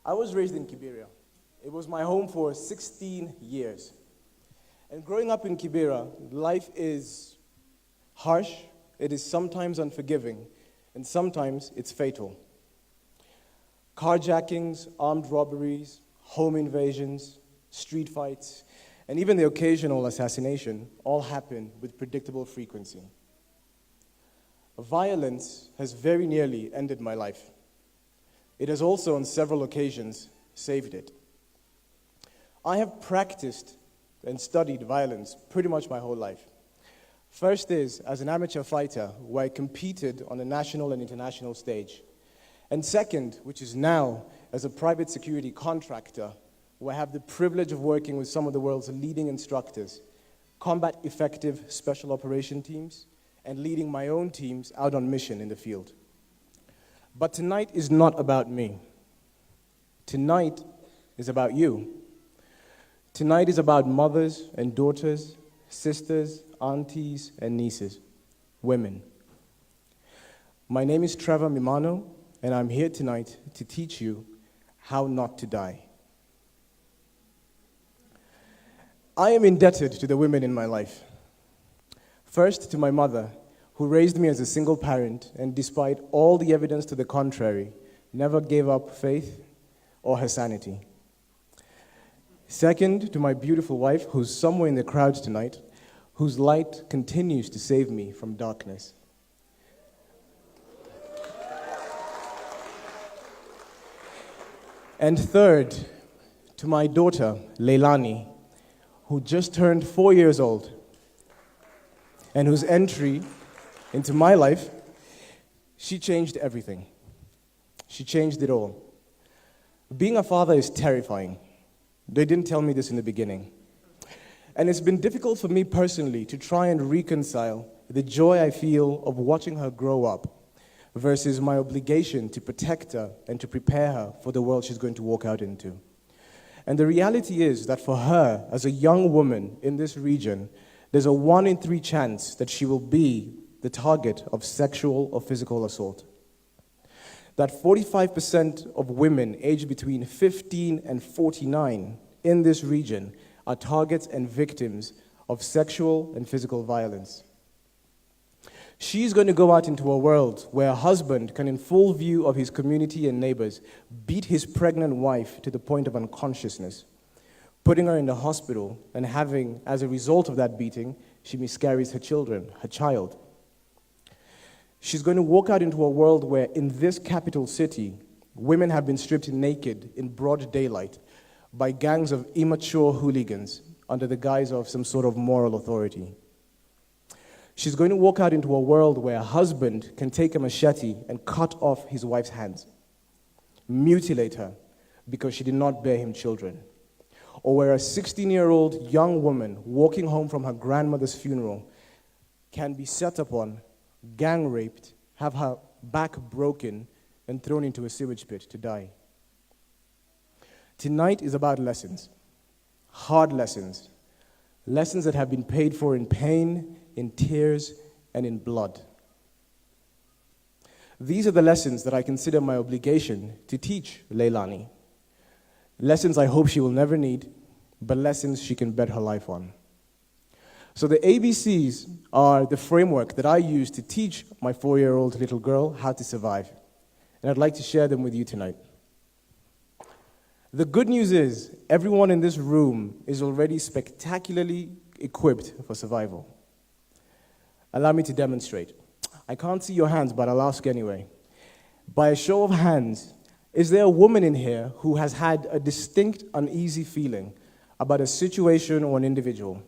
I was raised in Kibera. It was my home for 16 years. And growing up in Kibera, life is harsh, it is sometimes unforgiving, and sometimes it's fatal. Carjackings, armed robberies, home invasions, street fights, and even the occasional assassination all happen with predictable frequency. Violence has very nearly ended my life. It has also, on several occasions, saved it. I have practiced and studied violence pretty much my whole life. First is as an amateur fighter, where I competed on a national and international stage. And second, which is now as a private security contractor, where I have the privilege of working with some of the world's leading instructors, combat effective special operation teams, and leading my own teams out on mission in the field. But tonight is not about me. Tonight is about you. Tonight is about mothers and daughters, sisters, aunties, and nieces, women. My name is Trevor Mimano, and I'm here tonight to teach you how not to die. I am indebted to the women in my life. First, to my mother, who raised me as a single parent, and despite all the evidence to the contrary, never gave up faith or her sanity. Second, to my beautiful wife, who's somewhere in the crowd tonight, whose light continues to save me from darkness. And third, to my daughter, Leilani, who just turned 4 years old, and whose entry into my life, she changed everything. She changed it all. Being a father is terrifying. They didn't tell me this in the beginning. And it's been difficult for me personally to try and reconcile the joy I feel of watching her grow up versus my obligation to protect her and to prepare her for the world she's going to walk out into. And the reality is that for her, as a young woman in this region, there's a 1 in 3 chance that she will be the target of sexual or physical assault. That 45% of women aged between 15 and 49 in this region are targets and victims of sexual and physical violence. She's going to go out into a world where a husband can, in full view of his community and neighbors, beat his pregnant wife to the point of unconsciousness, putting her in the hospital, and having, as a result of that beating, she miscarries her child. She's going to walk out into a world where, in this capital city, women have been stripped naked in broad daylight by gangs of immature hooligans under the guise of some sort of moral authority. She's going to walk out into a world where a husband can take a machete and cut off his wife's hands, mutilate her because she did not bear him children. Or where a 16-year-old young woman walking home from her grandmother's funeral can be set upon, gang raped, have her back broken, and thrown into a sewage pit to die. Tonight is about lessons, hard lessons, lessons that have been paid for in pain, in tears, and in blood. These are the lessons that I consider my obligation to teach Leilani. Lessons I hope she will never need, but lessons she can bet her life on. So the ABCs are the framework that I use to teach my 4-year-old little girl how to survive. And I'd like to share them with you tonight. The good news is, everyone in this room is already spectacularly equipped for survival. Allow me to demonstrate. I can't see your hands, but I'll ask anyway. By a show of hands, is there a woman in here who has had a distinct uneasy feeling about a situation or an individual?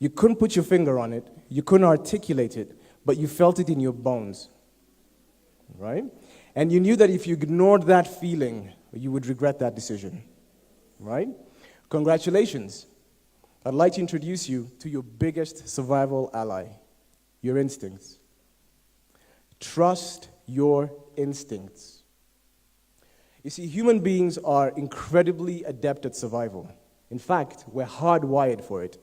You couldn't put your finger on it, you couldn't articulate it, but you felt it in your bones, right? And you knew that if you ignored that feeling, you would regret that decision, right? Congratulations. I'd like to introduce you to your biggest survival ally, your instincts. Trust your instincts. You see, human beings are incredibly adept at survival. In fact, we're hardwired for it.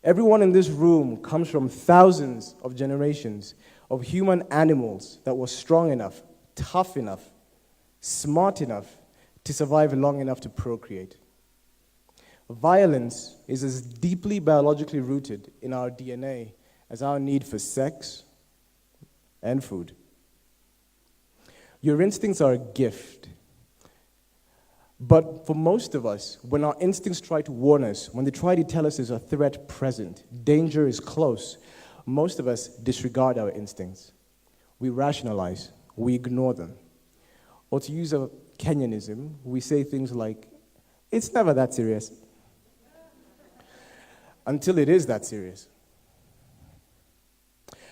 Everyone in this room comes from thousands of generations of human animals that were strong enough, tough enough, smart enough to survive long enough to procreate. Violence is as deeply biologically rooted in our DNA as our need for sex and food. Your instincts are a gift. But for most of us, when our instincts try to warn us, when they try to tell us there's a threat present, danger is close, most of us disregard our instincts. We rationalize, we ignore them. Or to use a Kenyanism, we say things like, it's never that serious. Until it is that serious.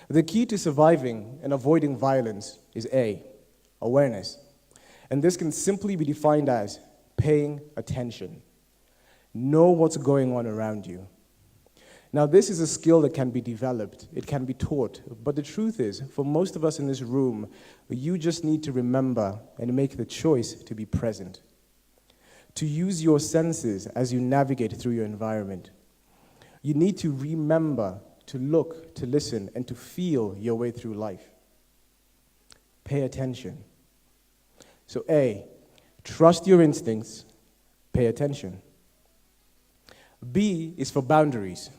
The key to surviving and avoiding violence is A, awareness. And this can simply be defined as paying attention. Know what's going on around you. Now, this is a skill that can be developed. It can be taught. But the truth is, for most of us in this room, you just need to remember and make the choice to be present. To use your senses as you navigate through your environment. You need to remember to look, to listen, and to feel your way through life. Pay attention. So A, trust your instincts, pay attention. B is for boundaries.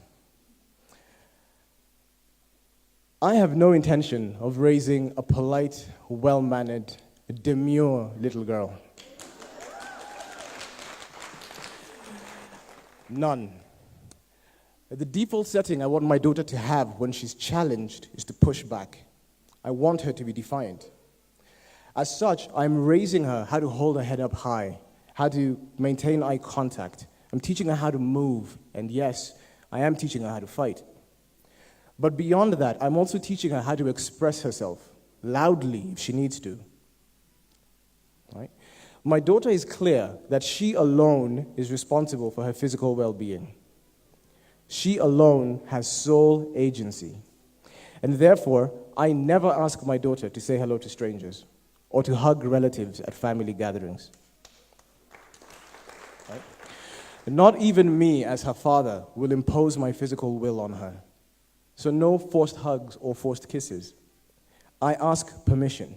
I have no intention of raising a polite, well-mannered, demure little girl. None. The default setting I want my daughter to have when she's challenged is to push back. I want her to be defiant. As such, I'm raising her how to hold her head up high, how to maintain eye contact. I'm teaching her how to move, and yes, I am teaching her how to fight. But beyond that, I'm also teaching her how to express herself loudly if she needs to. Right? My daughter is clear that she alone is responsible for her physical well-being. She alone has sole agency. And therefore, I never ask my daughter to say hello to strangers or to hug relatives at family gatherings. Right? Not even me, as her father, will impose my physical will on her. So no forced hugs or forced kisses. I ask permission.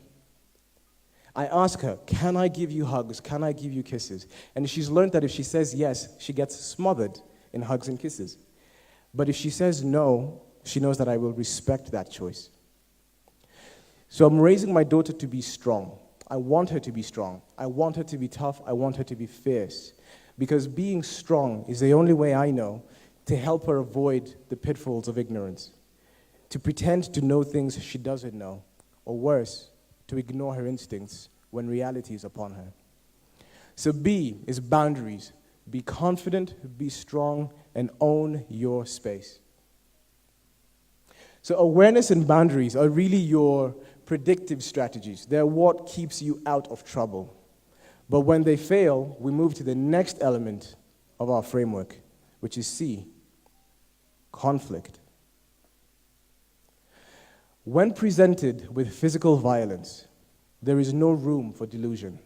I ask her, can I give you hugs? Can I give you kisses? And she's learned that if she says yes, she gets smothered in hugs and kisses. But if she says no, she knows that I will respect that choice. So I'm raising my daughter to be strong. I want her to be strong. I want her to be tough. I want her to be fierce. Because being strong is the only way I know to help her avoid the pitfalls of ignorance, to pretend to know things she doesn't know, or worse, to ignore her instincts when reality is upon her. So B is boundaries. Be confident, be strong, and own your space. So awareness and boundaries are really your predictive strategies. They're what keeps you out of trouble. But when they fail, we move to the next element of our framework, which is C, conflict. When presented with physical violence, there is no room for delusion.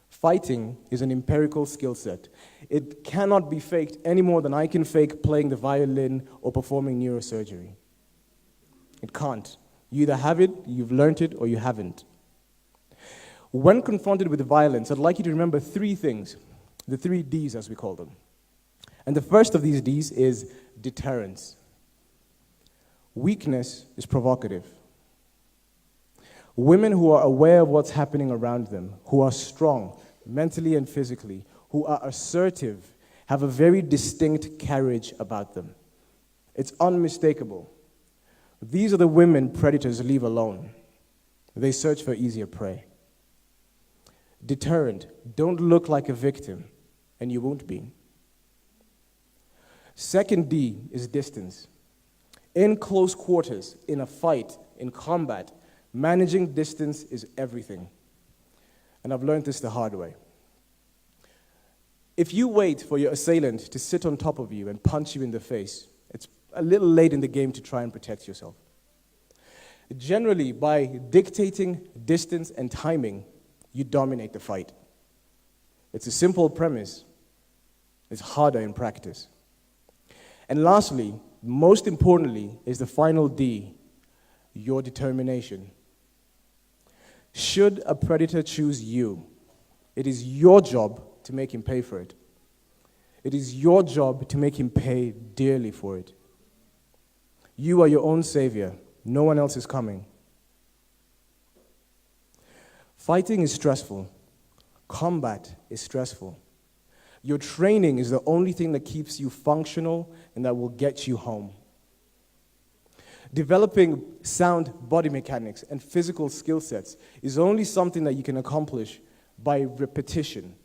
Fighting is an empirical skill set. It cannot be faked any more than I can fake playing the violin or performing neurosurgery. It can't. You either have it, you've learned it, or you haven't. When confronted with violence, I'd like you to remember three things, the 3 Ds as we call them. And the first of these Ds is deterrence. Weakness is provocative. Women who are aware of what's happening around them, who are strong, mentally and physically, who are assertive, have a very distinct carriage about them. It's unmistakable. These are the women predators leave alone. They search for easier prey. Deterrent, don't look like a victim, and you won't be. Second D is distance. In close quarters, in a fight, in combat, managing distance is everything. And I've learned this the hard way. If you wait for your assailant to sit on top of you and punch you in the face, it's a little late in the game to try and protect yourself. Generally, by dictating distance and timing, you dominate the fight. It's a simple premise. It's harder in practice. And lastly, most importantly, is the final D, your determination. Should a predator choose you, It is your job to make him pay for it. It is your job to make him pay dearly for it. You are your own savior. No one else is coming. Fighting is stressful. Combat is stressful. Your training is the only thing that keeps you functional and that will get you home. Developing sound body mechanics and physical skill sets is only something that you can accomplish by repetition,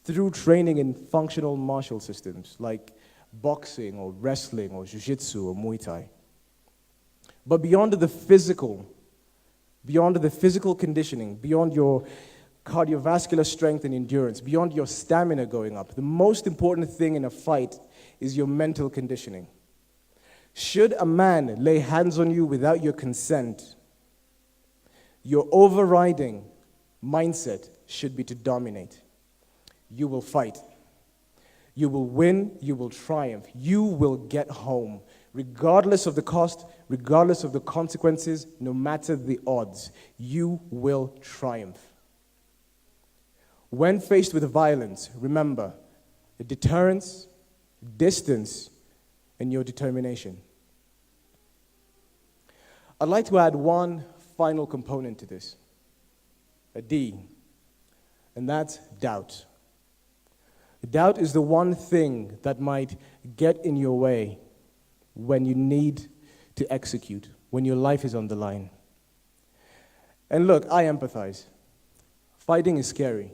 through training in functional martial systems like boxing or wrestling or jiu-jitsu or Muay Thai. But beyond the physical conditioning, beyond your cardiovascular strength and endurance, beyond your stamina going up, the most important thing in a fight is your mental conditioning. Should a man lay hands on you without your consent, your overriding mindset should be to dominate. You will fight. You will win. You will triumph. You will get home, regardless of the cost, regardless of the consequences, no matter the odds. You will triumph. When faced with violence, remember the deterrence, distance, and your determination. I'd like to add one final component to this, a D, and that's doubt. Doubt is the one thing that might get in your way when you need to execute, when your life is on the line. And look, I empathize. Fighting is scary.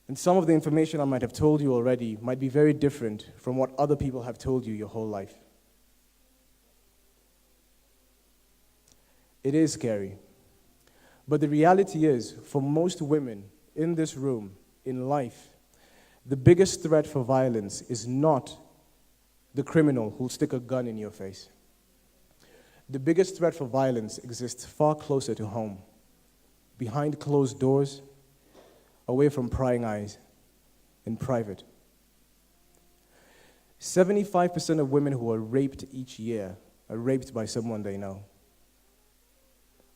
And some of the information I might have told you already might be very different from what other people have told you your whole life. It is scary. But the reality is, for most women in this room, in life, the biggest threat for violence is not the criminal who'll stick a gun in your face. The biggest threat for violence exists far closer to home, behind closed doors, away from prying eyes, in private. 75% of women who are raped each year are raped by someone they know.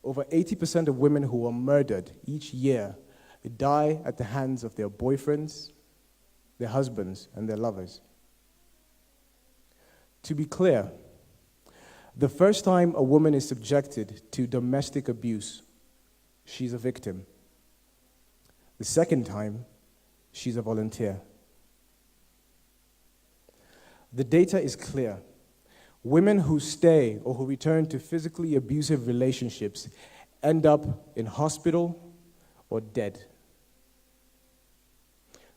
Over 80% of women who are murdered each year die at the hands of their boyfriends, their husbands, and their lovers. To be clear, the first time a woman is subjected to domestic abuse, she's a victim. The second time, she's a volunteer. The data is clear. Women who stay or who return to physically abusive relationships end up in hospital or dead.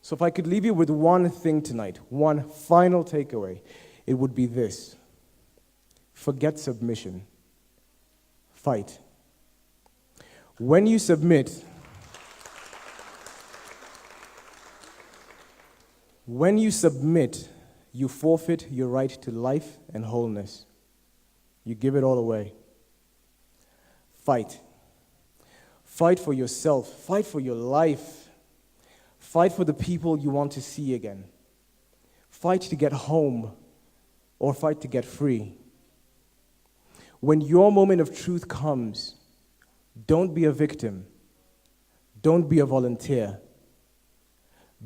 So if I could leave you with one thing tonight, one final takeaway, it would be this. Forget submission. Fight. When you submit, you forfeit your right to life and wholeness. You give it all away. Fight. Fight for yourself. Fight for your life. Fight for the people you want to see again. Fight to get home or fight to get free. When your moment of truth comes, don't be a victim. Don't be a volunteer.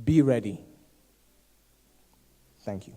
Be ready. Thank you.